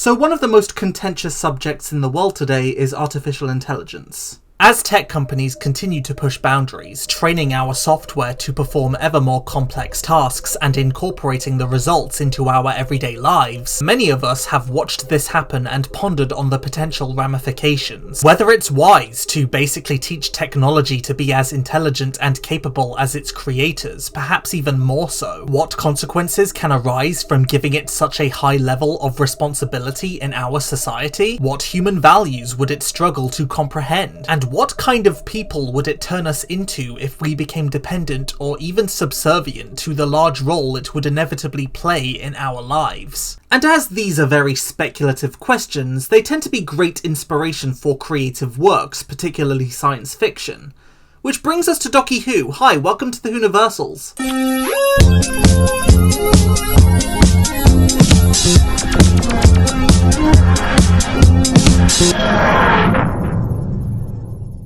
So one of the most contentious subjects in the world today is artificial intelligence. As tech companies continue to push boundaries, training our software to perform ever more complex tasks and incorporating the results into our everyday lives, many of us have watched this happen and pondered on the potential ramifications. Whether it's wise to basically teach technology to be as intelligent and capable as its creators, perhaps even more so. What consequences can arise from giving it such a high level of responsibility in our society? What human values would it struggle to comprehend? And what kind of people would it turn us into if we became dependent or even subservient to the large role it would inevitably play in our lives? And as these are very speculative questions, they tend to be great inspiration for creative works, particularly science fiction. Which brings us to Doctor Who. Hi, welcome to the Whoniversals.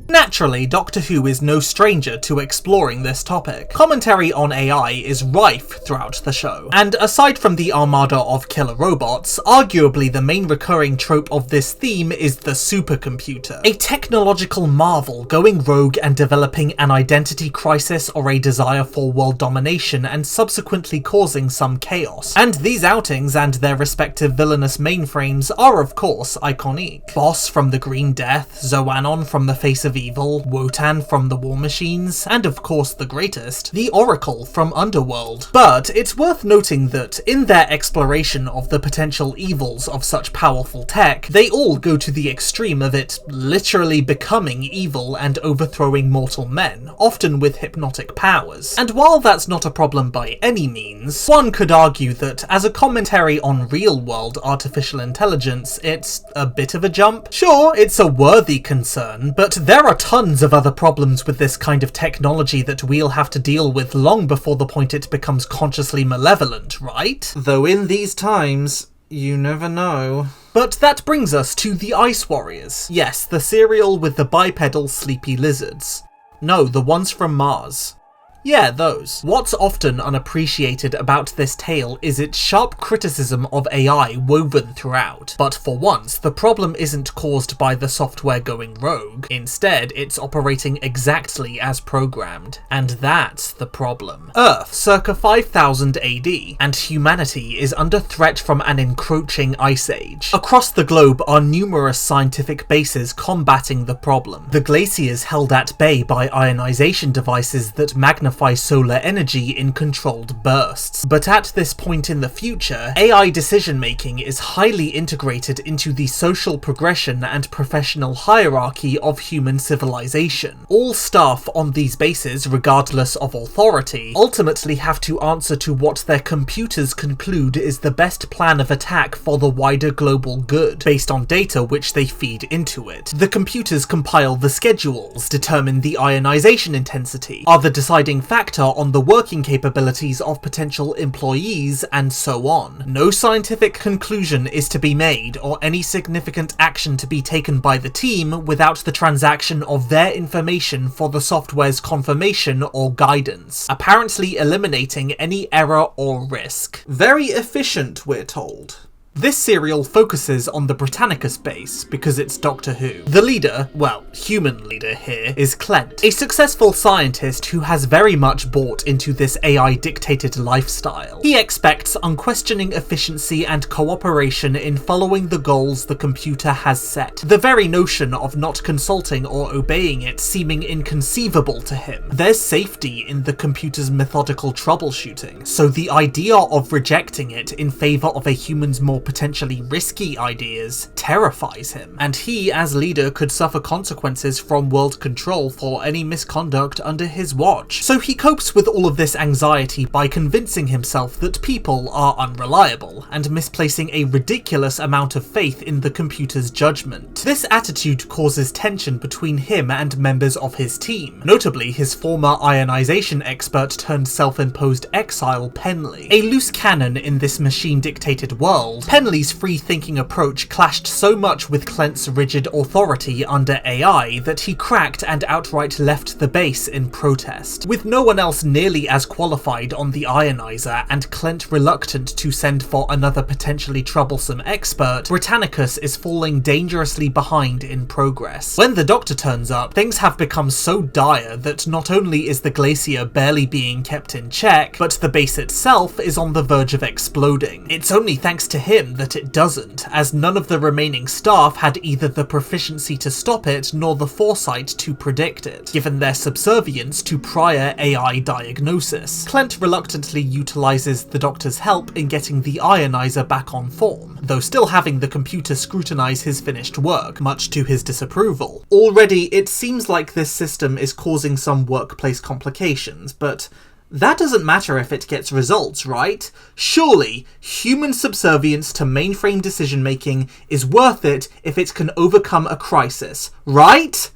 Naturally, Doctor Who is no stranger to exploring this topic. Commentary on AI is rife throughout the show, and aside from the armada of killer robots, arguably the main recurring trope of this theme is the supercomputer. A technological marvel going rogue and developing an identity crisis or a desire for world domination and subsequently causing some chaos. And these outings and their respective villainous mainframes are of course iconic. Boss from the Green Death, Zoanon from the Face of Evil, Wotan from the War Machines, and of course the greatest, the Oracle from Underworld. But it's worth noting that in their exploration of the potential evils of such powerful tech, they all go to the extreme of it literally becoming evil and overthrowing mortal men, often with hypnotic powers. And while that's not a problem by any means, one could argue that as a commentary on real-world artificial intelligence, it's a bit of a jump. Sure, it's a worthy concern, but there are tons of other problems with this kind of technology that we'll have to deal with long before the point it becomes consciously malevolent, right? Though in these times, you never know. But that brings us to the Ice Warriors. Yes, the cereal with the bipedal sleepy lizards. No, the ones from Mars. Yeah, those. What's often unappreciated about this tale is its sharp criticism of AI woven throughout. But for once, the problem isn't caused by the software going rogue. Instead, it's operating exactly as programmed. And that's the problem. Earth, circa 5000 AD, and humanity is under threat from an encroaching ice age. Across the globe are numerous scientific bases combating the problem. The glaciers held at bay by ionization devices that magnify solar energy in controlled bursts. But at this point in the future, AI decision-making is highly integrated into the social progression and professional hierarchy of human civilization. All staff on these bases, regardless of authority, ultimately have to answer to what their computers conclude is the best plan of attack for the wider global good, based on data which they feed into it. The computers compile the schedules, determine the ionization intensity, are the deciding factor on the working capabilities of potential employees, and so on. No scientific conclusion is to be made or any significant action to be taken by the team without the transaction of their information for the software's confirmation or guidance, apparently eliminating any error or risk. Very efficient, we're told. This serial focuses on the Britannicus base because it's Doctor Who. The leader, well, human leader here, is Clent, a successful scientist who has very much bought into this AI-dictated lifestyle. He expects unquestioning efficiency and cooperation in following the goals the computer has set, the very notion of not consulting or obeying it seeming inconceivable to him. There's safety in the computer's methodical troubleshooting, so the idea of rejecting it in favour of a human's more potentially risky ideas terrifies him, and he as leader could suffer consequences from world control for any misconduct under his watch. So he copes with all of this anxiety by convincing himself that people are unreliable and misplacing a ridiculous amount of faith in the computer's judgment. This attitude causes tension between him and members of his team, notably his former ionization expert turned self-imposed exile Penley. A loose cannon in this machine-dictated world, Penley's free-thinking approach clashed so much with Clent's rigid authority under AI that he cracked and outright left the base in protest. With no one else nearly as qualified on the ionizer and Clent reluctant to send for another potentially troublesome expert, Britannicus is falling dangerously behind in progress. When the Doctor turns up, things have become so dire that not only is the glacier barely being kept in check, but the base itself is on the verge of exploding. It's only thanks to him that it doesn't, as none of the remaining staff had either the proficiency to stop it nor the foresight to predict it, given their subservience to prior AI diagnosis. Clent reluctantly utilizes the Doctor's help in getting the ionizer back on form, though still having the computer scrutinize his finished work, much to his disapproval. Already, it seems like this system is causing some workplace complications, but that doesn't matter if it gets results, right? Surely, human subservience to mainframe decision-making is worth it if it can overcome a crisis, right?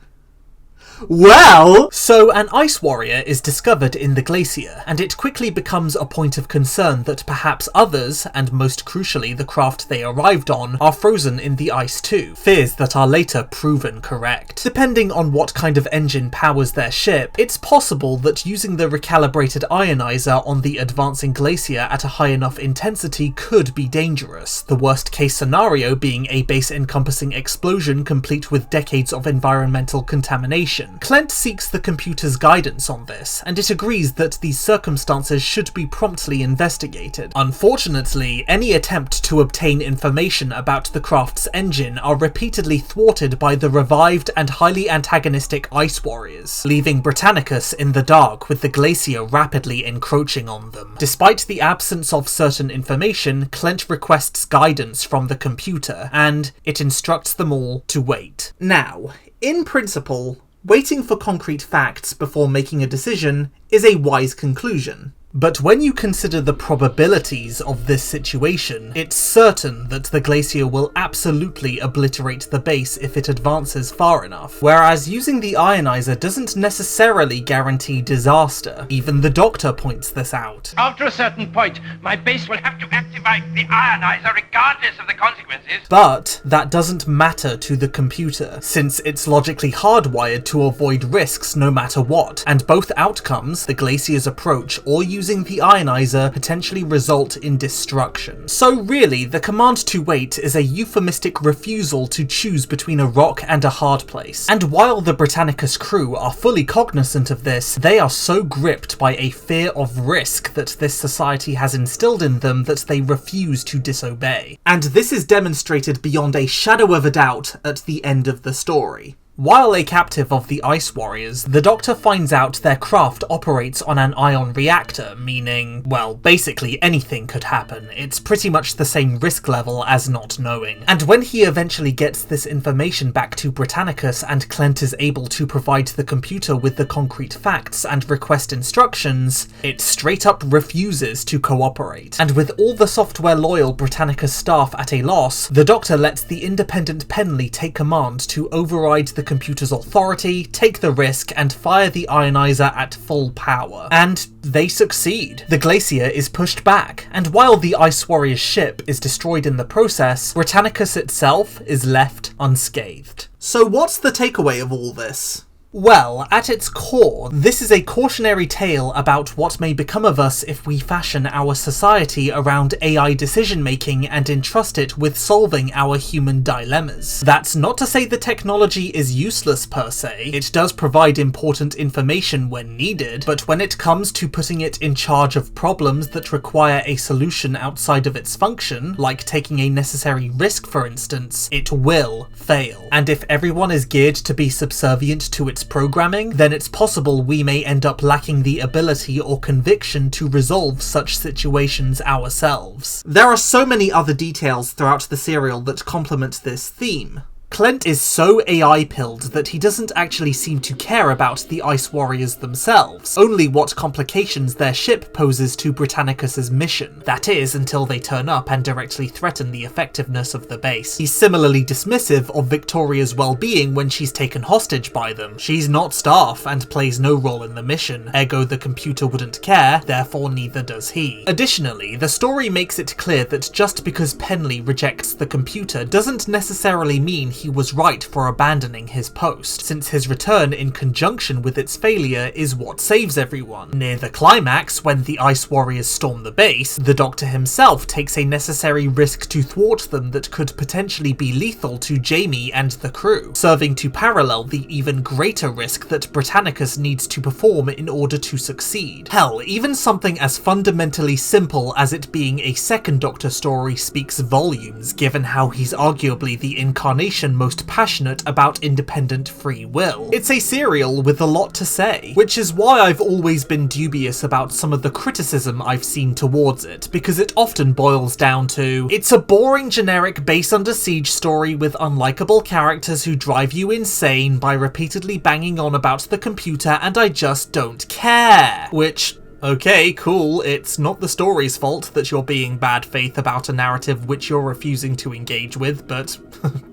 Well, so an ice warrior is discovered in the glacier, and it quickly becomes a point of concern that perhaps others, and most crucially the craft they arrived on, are frozen in the ice too, fears that are later proven correct. Depending on what kind of engine powers their ship, it's possible that using the recalibrated ionizer on the advancing glacier at a high enough intensity could be dangerous, the worst case scenario being a base-encompassing explosion complete with decades of environmental contamination. Clent seeks the computer's guidance on this, and it agrees that these circumstances should be promptly investigated. Unfortunately, any attempt to obtain information about the craft's engine are repeatedly thwarted by the revived and highly antagonistic ice warriors, leaving Britannicus in the dark with the glacier rapidly encroaching on them. Despite the absence of certain information, Clent requests guidance from the computer, and it instructs them all to wait. Now, in principle, waiting for concrete facts before making a decision is a wise conclusion. But when you consider the probabilities of this situation, it's certain that the glacier will absolutely obliterate the base if it advances far enough, whereas using the ionizer doesn't necessarily guarantee disaster. Even the Doctor points this out. After a certain point, my base will have to activate the ionizer regardless of the consequences. But that doesn't matter to the computer, since it's logically hardwired to avoid risks no matter what, and both outcomes, the glacier's approach or using the ionizer, potentially result in destruction. So really, the command to wait is a euphemistic refusal to choose between a rock and a hard place. And while the Britannicus crew are fully cognizant of this, they are so gripped by a fear of risk that this society has instilled in them that they refuse to disobey. And this is demonstrated beyond a shadow of a doubt at the end of the story. While a captive of the Ice Warriors, the Doctor finds out their craft operates on an ion reactor, meaning, well, basically anything could happen. It's pretty much the same risk level as not knowing. And when he eventually gets this information back to Britannicus and Clent is able to provide the computer with the concrete facts and request instructions, it straight up refuses to cooperate. And with all the software-loyal Britannicus staff at a loss, the Doctor lets the independent Penley take command to override the computer's authority, take the risk, and fire the ionizer at full power. And they succeed. The glacier is pushed back, and while the Ice Warrior's ship is destroyed in the process, Britannicus itself is left unscathed. So what's the takeaway of all this? Well, at its core, this is a cautionary tale about what may become of us if we fashion our society around AI decision-making and entrust it with solving our human dilemmas. That's not to say the technology is useless per se. It does provide important information when needed, but when it comes to putting it in charge of problems that require a solution outside of its function, like taking a necessary risk for instance, it will fail. And if everyone is geared to be subservient to its programming, then it's possible we may end up lacking the ability or conviction to resolve such situations ourselves. There are so many other details throughout the serial that complement this theme. Clint is so AI-pilled that he doesn't actually seem to care about the Ice Warriors themselves, only what complications their ship poses to Britannicus's mission. That is, until they turn up and directly threaten the effectiveness of the base. He's similarly dismissive of Victoria's well-being when she's taken hostage by them. She's not staff and plays no role in the mission, ergo the computer wouldn't care, therefore neither does he. Additionally, the story makes it clear that just because Penley rejects the computer doesn't necessarily mean he was right for abandoning his post, since his return in conjunction with its failure is what saves everyone. Near the climax, when the Ice Warriors storm the base, the Doctor himself takes a necessary risk to thwart them that could potentially be lethal to Jamie and the crew, serving to parallel the even greater risk that Britannicus needs to perform in order to succeed. Hell, even something as fundamentally simple as it being a second Doctor story speaks volumes, given how he's arguably the incarnation most passionate about independent free will. It's a serial with a lot to say, which is why I've always been dubious about some of the criticism I've seen towards it, because it often boils down to, it's a boring generic base under siege story with unlikable characters who drive you insane by repeatedly banging on about the computer and I just don't care. Which, okay, cool, it's not the story's fault that you're being bad faith about a narrative which you're refusing to engage with, but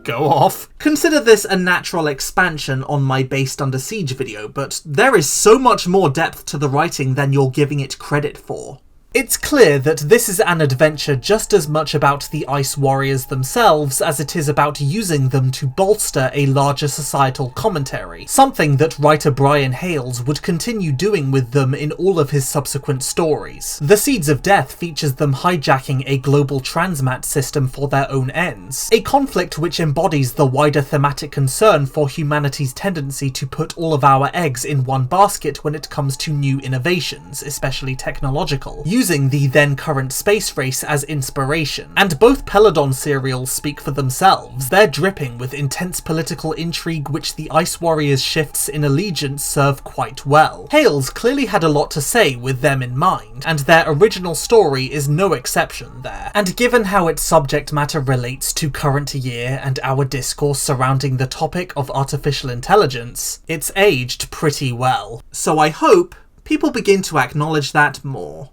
go off. Consider this a natural expansion on my Based Under Siege video, but there is so much more depth to the writing than you're giving it credit for. It's clear that this is an adventure just as much about the Ice Warriors themselves as it is about using them to bolster a larger societal commentary, something that writer Brian Hales would continue doing with them in all of his subsequent stories. The Seeds of Death features them hijacking a global transmat system for their own ends, a conflict which embodies the wider thematic concern for humanity's tendency to put all of our eggs in one basket when it comes to new innovations, especially technological, using the then current space race as inspiration. And both Peladon serials speak for themselves. They're dripping with intense political intrigue which the Ice Warriors' shifts in allegiance serve quite well. Hales clearly had a lot to say with them in mind, and their original story is no exception there. And given how its subject matter relates to current year and our discourse surrounding the topic of artificial intelligence, it's aged pretty well. So I hope people begin to acknowledge that more.